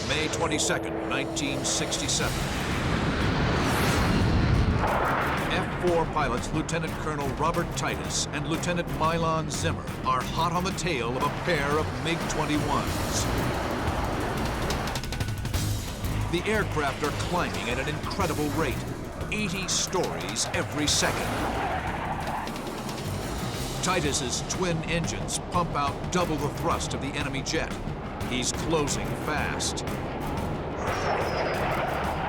May 22nd, 1967. F-4 pilots Lieutenant Colonel Robert Titus and Lieutenant Milan Zimmer are hot on the tail of a pair of MiG-21s. The aircraft are climbing at an incredible rate, 80 stories every second. Titus's twin engines pump out double the thrust of the enemy jet. He's closing fast.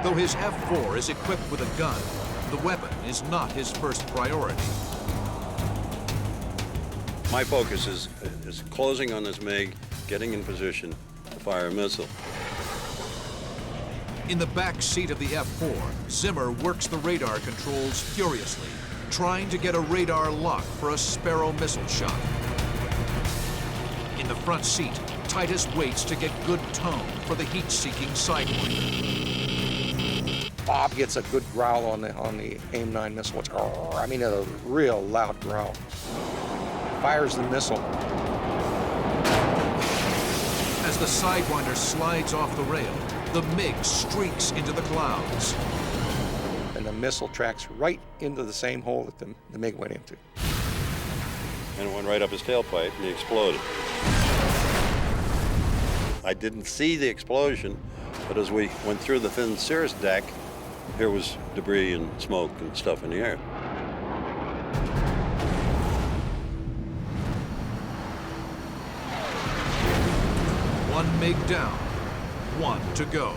Though his F-4 is equipped with a gun, the weapon is not his first priority. My focus is closing on this MiG, getting in position to fire a missile. In the back seat of the F-4, Zimmer works the radar controls furiously, trying to get a radar lock for a Sparrow missile shot. In the front seat, Titus waits to get good tone for the heat-seeking Sidewinder. Bob gets a good growl on the AIM-9 missile. It's, I mean, a real loud growl. Fires the missile. As the Sidewinder slides off the rail, the MiG streaks into the clouds. And the missile tracks right into the same hole that the MiG went into. And it went right up his tailpipe, and he exploded. I didn't see the explosion, but as we went through the thin cirrus deck, there was debris and smoke and stuff in the air. One MiG down, one to go.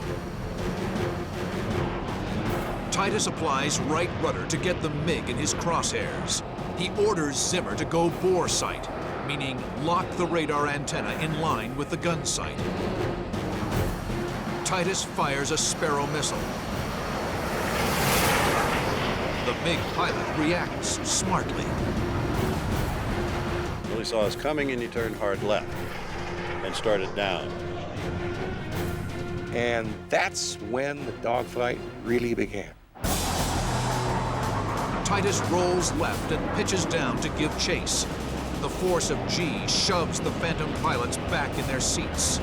Titus applies right rudder to get the MiG in his crosshairs. He orders Zimmer to go bore sight, meaning lock the radar antenna in line with the gun sight. Titus fires a Sparrow missile. The MiG pilot reacts smartly. Well, he saw us coming, and he turned hard left and started down. And that's when the dogfight really began. Titus rolls left and pitches down to give chase. The force of G shoves the Phantom pilots back in their seats.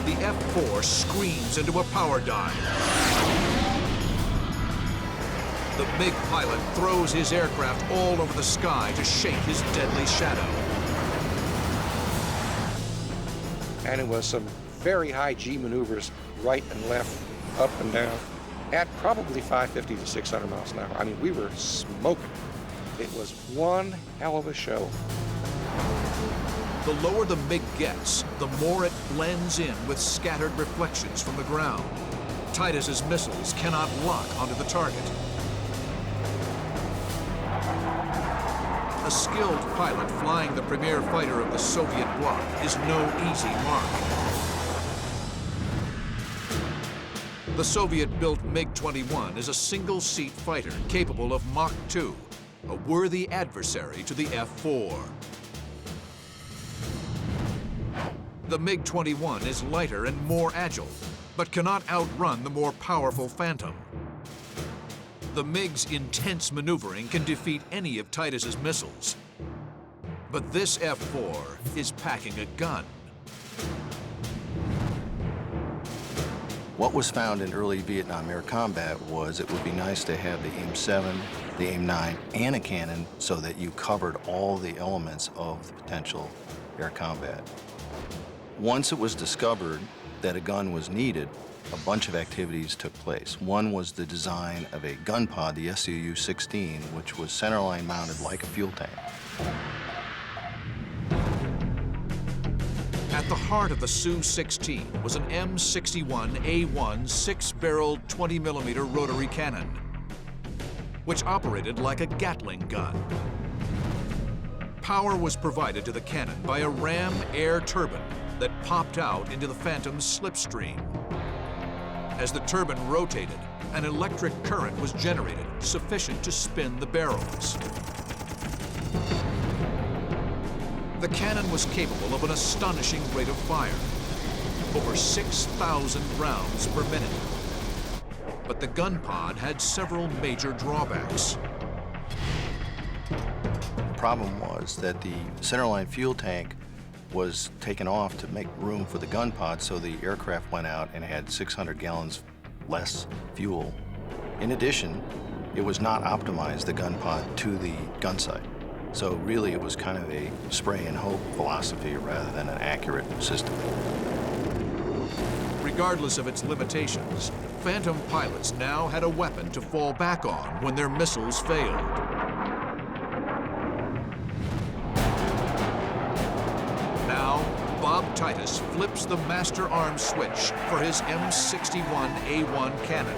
The F-4 screams into a power dive. The MiG pilot throws his aircraft all over the sky to shake his deadly shadow. And it was some very high G maneuvers, right and left, up and down, at probably 550 to 600 miles an hour. I mean, we were smoking. It was one hell of a show. The lower the MiG gets, the more it blends in with scattered reflections from the ground. Titus's missiles cannot lock onto the target. A skilled pilot flying the premier fighter of the Soviet bloc is no easy mark. The Soviet-built MiG-21 is a single-seat fighter capable of Mach 2, a worthy adversary to the F-4. The MiG-21 is lighter and more agile, but cannot outrun the more powerful Phantom. The MiG's intense maneuvering can defeat any of Titus's missiles. But this F-4 is packing a gun. What was found in early Vietnam air combat was it would be nice to have the AIM-7, the AIM-9, and a cannon so that you covered all the elements of the potential air combat. Once it was discovered that a gun was needed, a bunch of activities took place. One was the design of a gun pod, the SU-16, which was centerline mounted like a fuel tank. At the heart of the Su-16 was an M61A1 six-barreled 20mm rotary cannon, which operated like a Gatling gun. Power was provided to the cannon by a ram air turbine that popped out into the Phantom's slipstream. As the turbine rotated, an electric current was generated sufficient to spin the barrels. The cannon was capable of an astonishing rate of fire, over 6,000 rounds per minute. But the gun pod had several major drawbacks. The problem was that the centerline fuel tank was taken off to make room for the gun pod, so the aircraft went out and had 600 gallons less fuel. In addition, it was not optimized, the gun pod, to the gun sight. So really it was kind of a spray and hope philosophy rather than an accurate system. Regardless of its limitations, Phantom pilots now had a weapon to fall back on when their missiles failed. Now, Bob Titus flips the master arms switch for his M61A1 cannon.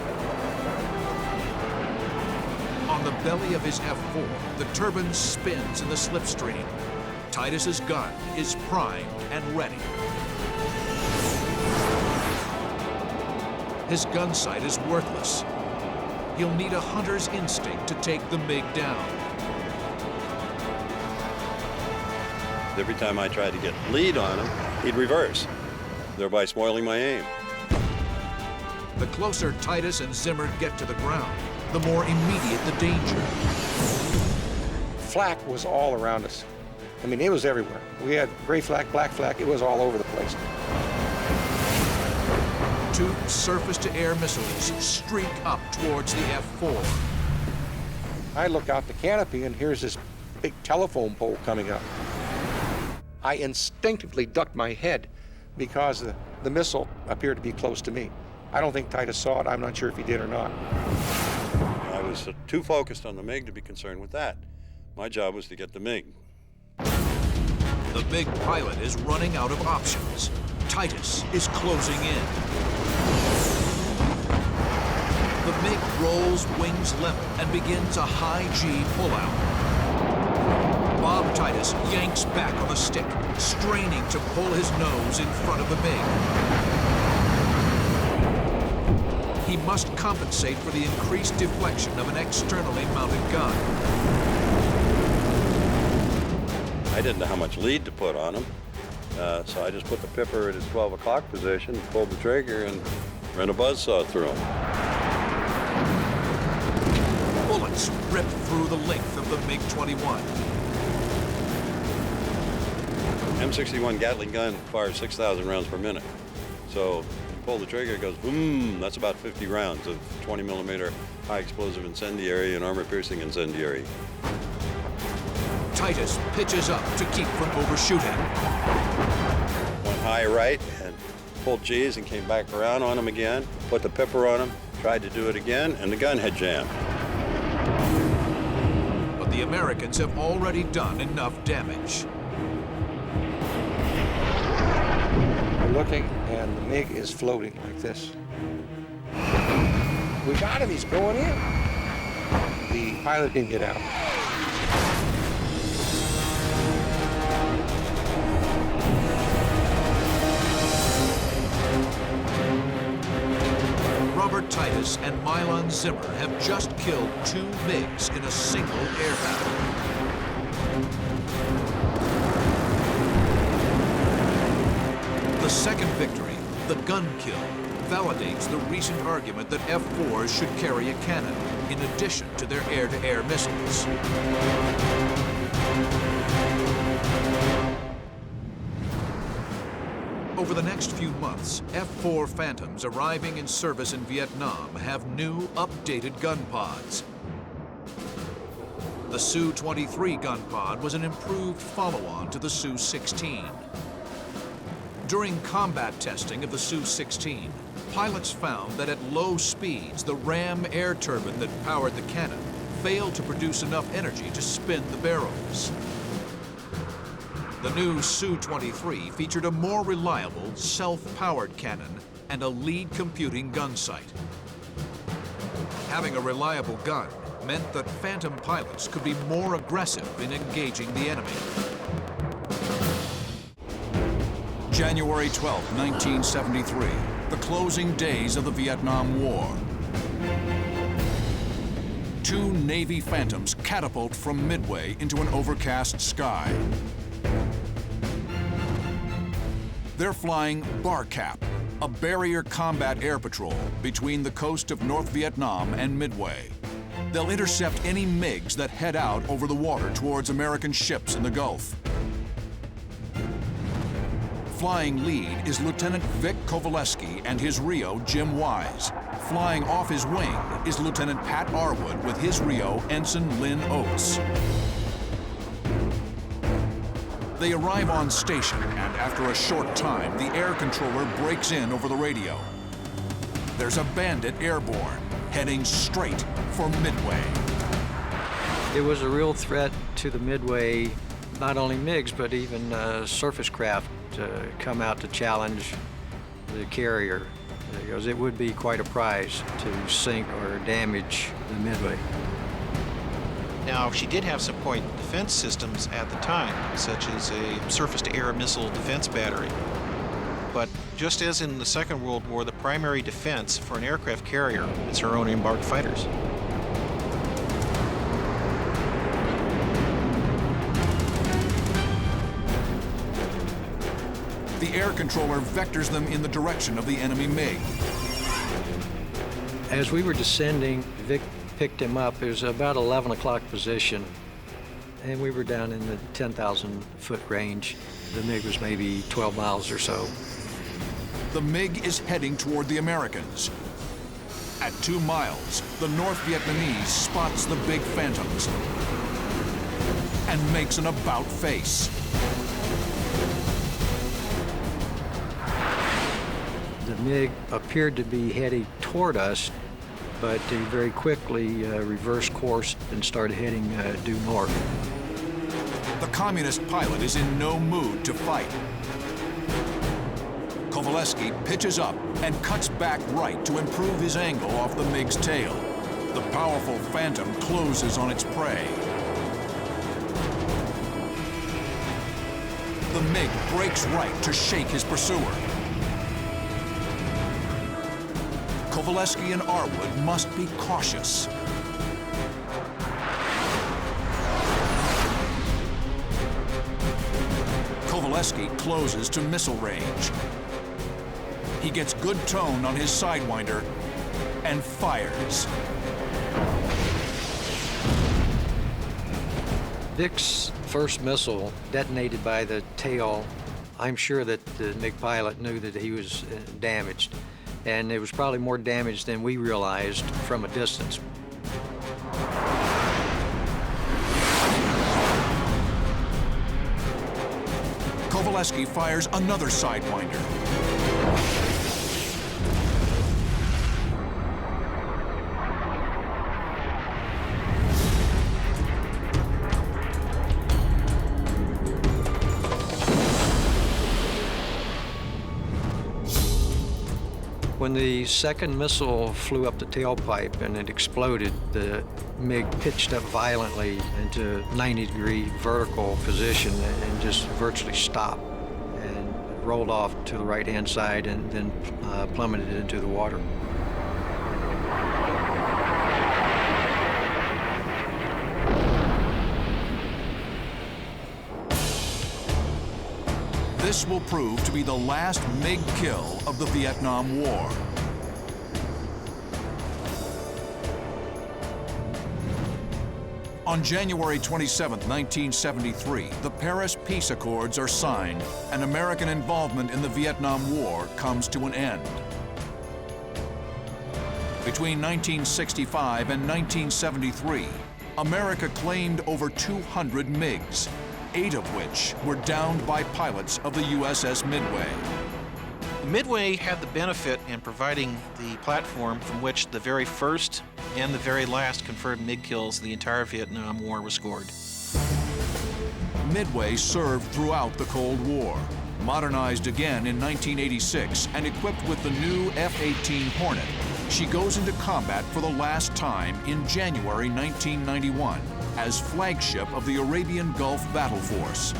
On the belly of his F4, the turbine spins in the slipstream. Titus's gun is primed and ready. His gun sight is worthless. He'll need a hunter's instinct to take the MiG down. Every time I tried to get lead on him, he'd reverse, thereby spoiling my aim. The closer Titus and Zimmer get to the ground, the more immediate the danger. Flak was all around us. I mean, it was everywhere. We had gray flak, black flak, it was all over the place. Two surface-to-air missiles streak up towards the F4. I look out the canopy and here's this big telephone pole coming up. I instinctively ducked my head because the missile appeared to be close to me. I don't think Titus saw it. I'm not sure if he did or not. I was too focused on the MiG to be concerned with that. My job was to get the MiG. The MiG pilot is running out of options. Titus is closing in. The MiG rolls wings level and begins a high G pullout. Bob Titus yanks back on the stick, straining to pull his nose in front of the MiG. He must compensate for the increased deflection of an externally mounted gun. I didn't know how much lead to put on him, so I just put the pipper at his 12 o'clock position, pulled the trigger, and ran a buzzsaw through him. Bullets rip through the length of the MiG-21. M61 Gatling gun fires 6,000 rounds per minute. So you pull the trigger, it goes boom. That's about 50 rounds of 20 millimeter high explosive incendiary and armor piercing incendiary. Titus pitches up to keep from overshooting. Went high right and pulled G's and came back around on him again, put the pipper on him, tried to do it again, and the gun had jammed. But the Americans have already done enough damage. Looking, and the MiG is floating like this. We got him, he's going in. The pilot didn't get out. Robert Titus and Milan Zimmer have just killed 2 MiGs in a single air battle. The second victory, the gun kill, validates the recent argument that F-4s should carry a cannon, in addition to their air-to-air missiles. Over the next few months, F-4 Phantoms arriving in service in Vietnam have new, updated gun pods. The Su-23 gun pod was an improved follow-on to the Su-16. During combat testing of the Su-16, pilots found that at low speeds, the ram air turbine that powered the cannon failed to produce enough energy to spin the barrels. The new Su-23 featured a more reliable, self-powered cannon and a lead computing gun sight. Having a reliable gun meant that Phantom pilots could be more aggressive in engaging the enemy. January 12, 1973, the closing days of the Vietnam War. 2 Navy Phantoms catapult from Midway into an overcast sky. They're flying BARCAP, a barrier combat air patrol between the coast of North Vietnam and Midway. They'll intercept any MiGs that head out over the water towards American ships in the Gulf. Flying lead is Lieutenant Vic Kovaleski and his Rio, Jim Wise. Flying off his wing is Lieutenant Pat Arwood with his Rio, Ensign Lynn Oates. They arrive on station, and after a short time, the air controller breaks in over the radio. There's a bandit airborne, heading straight for Midway. It was a real threat to the Midway, not only MiGs, but even surface craft to come out to challenge the carrier, because it would be quite a prize to sink or damage the Midway. Now, she did have some point defense systems at the time, such as a surface-to-air missile defense battery. But just as in the Second World War, the primary defense for an aircraft carrier is her own embarked fighters. The air controller vectors them in the direction of the enemy MiG. As we were descending, Vic picked him up. It was about 11 o'clock position, and we were down in the 10,000-foot range. The MiG was maybe 12 miles or so. The MiG is heading toward the Americans. At 2 miles, the North Vietnamese spots the big Phantoms and makes an about face. The MiG appeared to be heading toward us, but he very quickly reversed course and started heading due north. The communist pilot is in no mood to fight. Kovaleski pitches up and cuts back right to improve his angle off the MiG's tail. The powerful Phantom closes on its prey. The MiG breaks right to shake his pursuer. Kovaleski and Arwood must be cautious. Kovaleski closes to missile range. He gets good tone on his Sidewinder and fires. Vic's first missile detonated by the tail. I'm sure that the MiG pilot knew that he was damaged, and it was probably more damage than we realized from a distance. Kovaleski fires another Sidewinder. When the second missile flew up the tailpipe and it exploded, the MiG pitched up violently into 90-degree vertical position and just virtually stopped and rolled off to the right-hand side and then plummeted into the water. This will prove to be the last MiG kill of the Vietnam War. On January 27, 1973, the Paris Peace Accords are signed, and American involvement in the Vietnam War comes to an end. Between 1965 and 1973, America claimed over 200 MiGs, 8 of which were downed by pilots of the USS Midway. The Midway had the benefit in providing the platform from which the very first and the very last confirmed MiG kills of the entire Vietnam War were scored. Midway served throughout the Cold War, modernized again in 1986 and equipped with the new F-18 Hornet. She goes into combat for the last time in January 1991 as flagship of the Arabian Gulf Battle Force.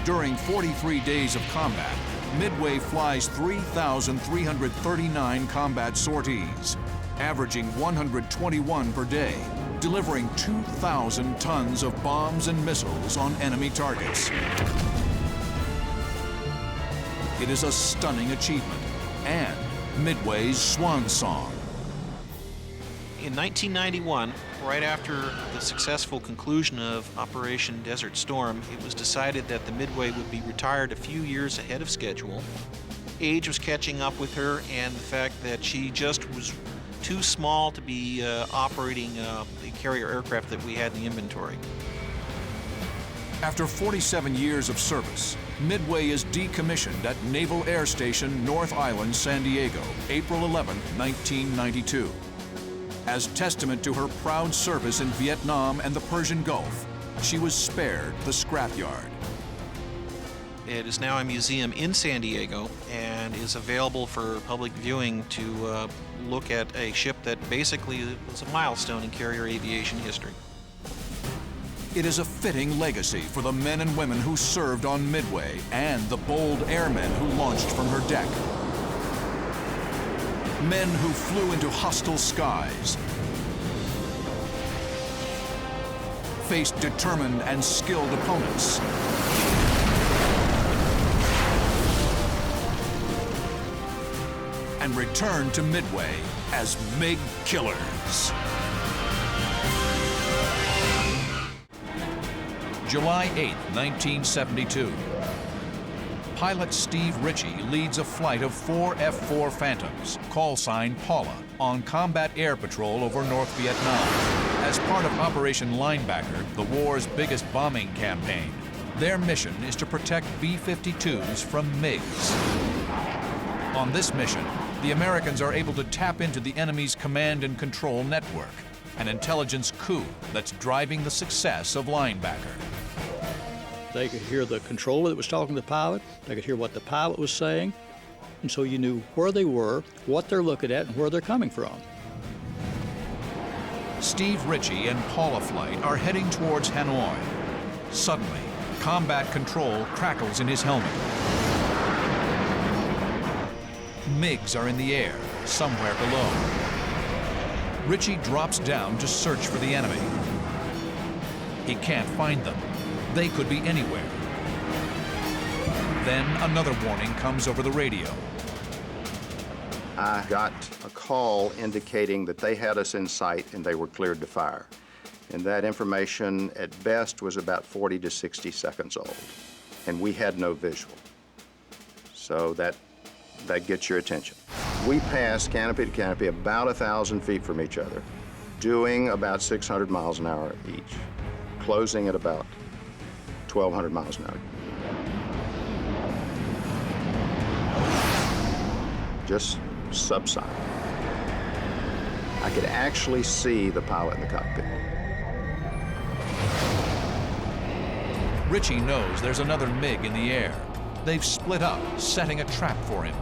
During 43 days of combat, Midway flies 3,339 combat sorties, averaging 121 per day, delivering 2,000 tons of bombs and missiles on enemy targets. It is a stunning achievement and Midway's swan song. In 1991, right after the successful conclusion of Operation Desert Storm, it was decided that the Midway would be retired a few years ahead of schedule. Age was catching up with her, and the fact that she just was too small to be operating the carrier aircraft that we had in the inventory. After 47 years of service, Midway is decommissioned at Naval Air Station North Island, San Diego, April 11, 1992. As testament to her proud service in Vietnam and the Persian Gulf, she was spared the scrapyard. It is now a museum in San Diego and is available for public viewing to look at a ship that basically was a milestone in carrier aviation history. It is a fitting legacy for the men and women who served on Midway and the bold airmen who launched from her deck. Men who flew into hostile skies, faced determined and skilled opponents, and returned to Midway as MiG killers. July 8, 1972. Pilot Steve Richie leads a flight of 4 F-4 Phantoms, call sign Paula, on combat air patrol over North Vietnam. As part of Operation Linebacker, the war's biggest bombing campaign, their mission is to protect B-52s from MiGs. On this mission, the Americans are able to tap into the enemy's command and control network, an intelligence coup that's driving the success of Linebacker. They could hear the controller that was talking to the pilot. They could hear what the pilot was saying. And so you knew where they were, what they're looking at, and where they're coming from. Steve Richie and Paula Flight are heading towards Hanoi. Suddenly, combat control crackles in his helmet. MiGs are in the air, somewhere below. Richie drops down to search for the enemy. He can't find them. They could be anywhere. Then another warning comes over the radio. I got a call indicating that they had us in sight and they were cleared to fire. And that information, at best, was about 40 to 60 seconds old. And we had no visual. So that gets your attention. We passed canopy to canopy about 1,000 feet from each other, doing about 600 miles an hour each, closing at about 1,200 miles an hour. Just subside. I could actually see the pilot in the cockpit. Richie knows there's another MiG in the air. They've split up, setting a trap for him.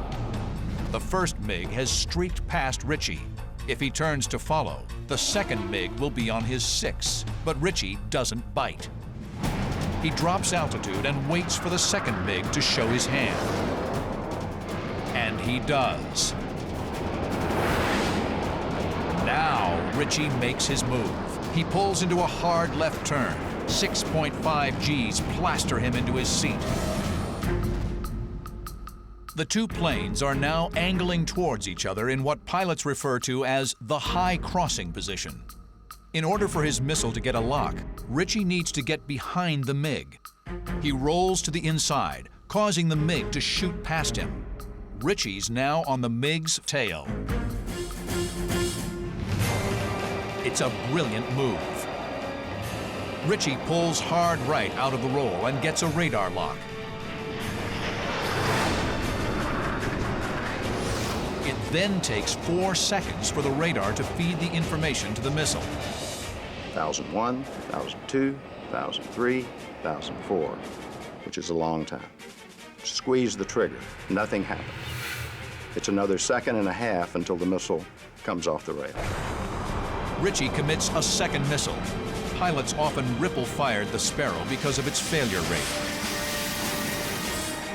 The first MiG has streaked past Richie. If he turns to follow, the second MiG will be on his 6, but Richie doesn't bite. He drops altitude and waits for the second MiG to show his hand. And he does. Now Richie makes his move. He pulls into a hard left turn. 6.5 Gs plaster him into his seat. The two planes are now angling towards each other in what pilots refer to as the high crossing position. In order for his missile to get a lock, Richie needs to get behind the MiG. He rolls to the inside, causing the MiG to shoot past him. Richie's now on the MiG's tail. It's a brilliant move. Richie pulls hard right out of the roll and gets a radar lock. It then takes 4 seconds for the radar to feed the information to the missile. 1,001, 1,002, 1,003, 1,004, which is a long time. Squeeze the trigger, nothing happens. It's another 1.5 seconds until the missile comes off the rail. Richie commits a second missile. Pilots often ripple-fired the Sparrow because of its failure rate.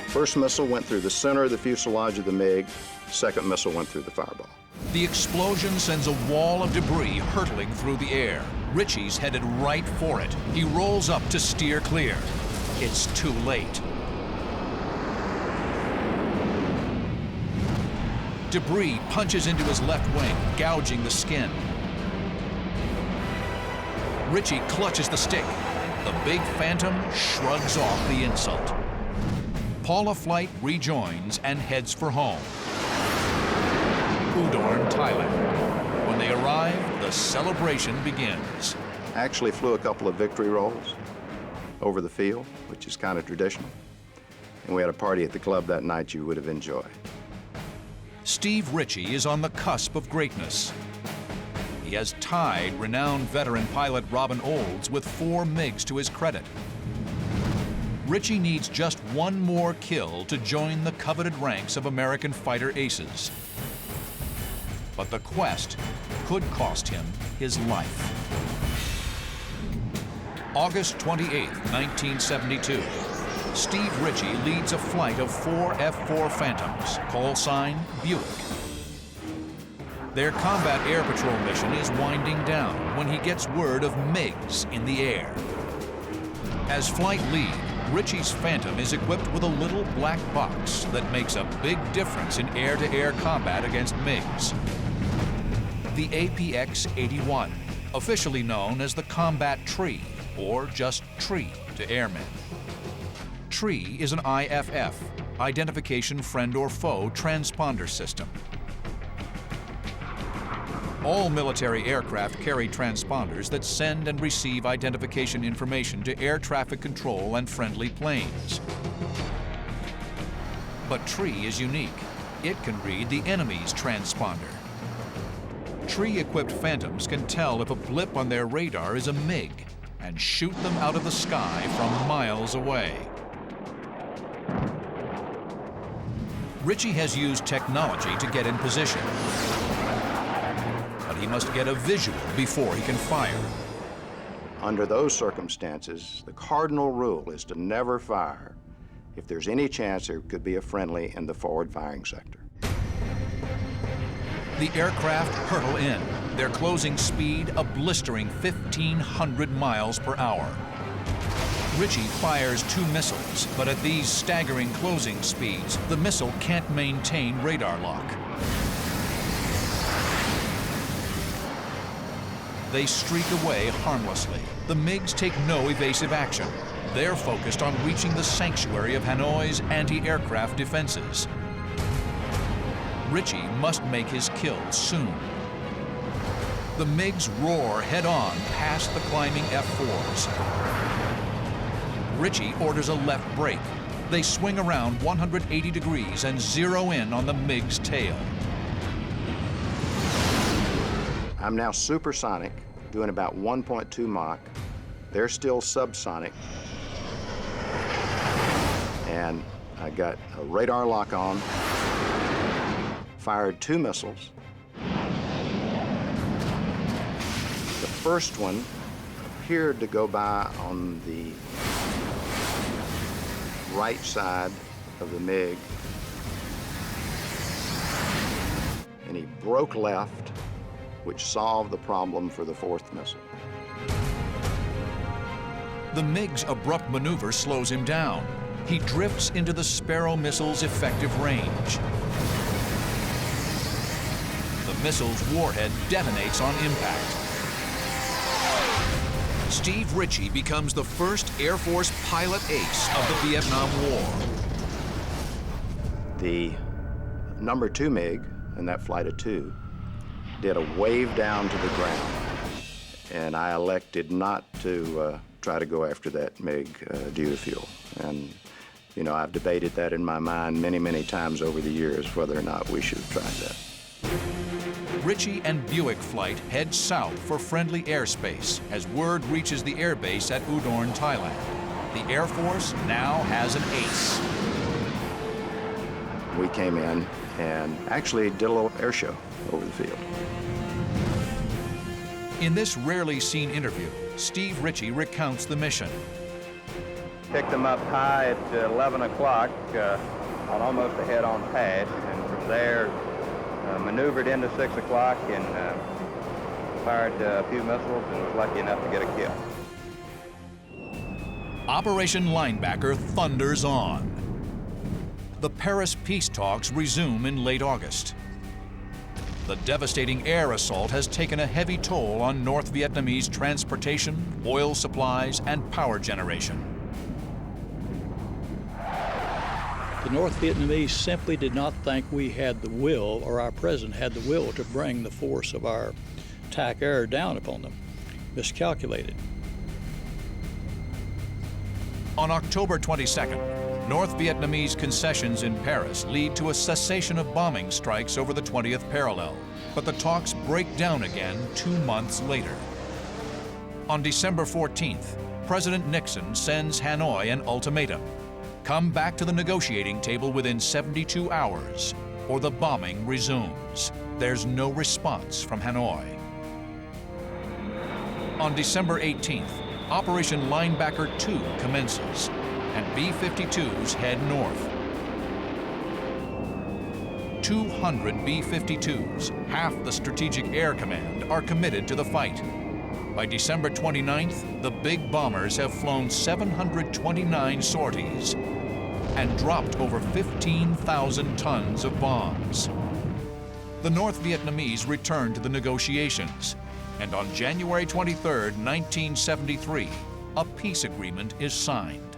First missile went through the center of the fuselage of the MiG. Second missile went through the fireball. The explosion sends a wall of debris hurtling through the air. Richie's headed right for it. He rolls up to steer clear. It's too late. Debris punches into his left wing, gouging the skin. Richie clutches the stick. The big Phantom shrugs off the insult. Paula Flight rejoins and heads for home. Udon, Thailand. When they arrive, the celebration begins. I actually flew a couple of victory rolls over the field, which is kind of traditional. And we had a party at the club that night you would have enjoyed. Steve Richie is on the cusp of greatness. He has tied renowned veteran pilot Robin Olds with 4 MiGs to his credit. Richie needs just one more kill to join the coveted ranks of American fighter aces. But the quest could cost him his life. August 28, 1972. Steve Richie leads a flight of 4 F-4 Phantoms, call sign Buick. Their combat air patrol mission is winding down when he gets word of MiGs in the air. As flight lead, Richie's Phantom is equipped with a little black box that makes a big difference in air-to-air combat against MiGs. The APX-81, officially known as the Combat Tree, or just Tree to airmen. Tree is an IFF, Identification Friend or Foe transponder system. All military aircraft carry transponders that send and receive identification information to air traffic control and friendly planes. But Tree is unique. It can read the enemy's transponder. Tree-equipped Phantoms can tell if a blip on their radar is a MiG and shoot them out of the sky from miles away. Richie has used technology to get in position. But he must get a visual before he can fire. Under those circumstances, the cardinal rule is to never fire if there's any chance there could be a friendly in the forward firing sector. The aircraft hurtle in, their closing speed a blistering 1,500 miles per hour. Richie fires 2 missiles, but at these staggering closing speeds, the missile can't maintain radar lock. They streak away harmlessly. The MiGs take no evasive action. They're focused on reaching the sanctuary of Hanoi's anti-aircraft defenses. Richie must make his kill soon. The MiGs roar head-on past the climbing F-4s. Richie orders a left brake. They swing around 180 degrees and zero in on the MiG's tail. I'm now supersonic, doing about 1.2 Mach. They're still subsonic. And I got a radar lock on, fired 2 missiles. The first one appeared to go by on the right side of the MiG, and he broke left, which solved the problem for the 4th missile. The MiG's abrupt maneuver slows him down. He drifts into the Sparrow missile's effective range. The missile's warhead detonates on impact. Steve Richie becomes the first Air Force pilot ace of the Vietnam War. The number 2 MiG in that flight of 2 did a wave down to the ground, and I elected not to try to go after that MiG due to fuel. And, you know, I've debated that in my mind many, many times over the years, whether or not we should have tried that. Richie and Buick flight head south for friendly airspace as word reaches the airbase at Udon, Thailand. The Air Force now has an ace. We came in and actually did a little air show over the field. In this rarely seen interview, Steve Richie recounts the mission. Picked them up high at 11 o'clock on almost a head-on pad, and from there maneuvered into 6 o'clock and fired a few missiles and was lucky enough to get a kill. Operation Linebacker thunders on. The Paris peace talks resume in late August. The devastating air assault has taken a heavy toll on North Vietnamese transportation, oil supplies, and power generation. The North Vietnamese simply did not think we had the will, or our president had the will, to bring the force of our attack air down upon them. Miscalculated. On October 22nd, North Vietnamese concessions in Paris lead to a cessation of bombing strikes over the 20th parallel, but the talks break down again 2 months later. On December 14th, President Nixon sends Hanoi an ultimatum: come back to the negotiating table within 72 hours, or the bombing resumes. There's no response from Hanoi. On December 18th, Operation Linebacker II commences, and B-52s head north. 200 B-52s, half the Strategic Air Command, are committed to the fight. By December 29th, the big bombers have flown 729 sorties and dropped over 15,000 tons of bombs. The North Vietnamese return to the negotiations, and on January 23, 1973, a peace agreement is signed.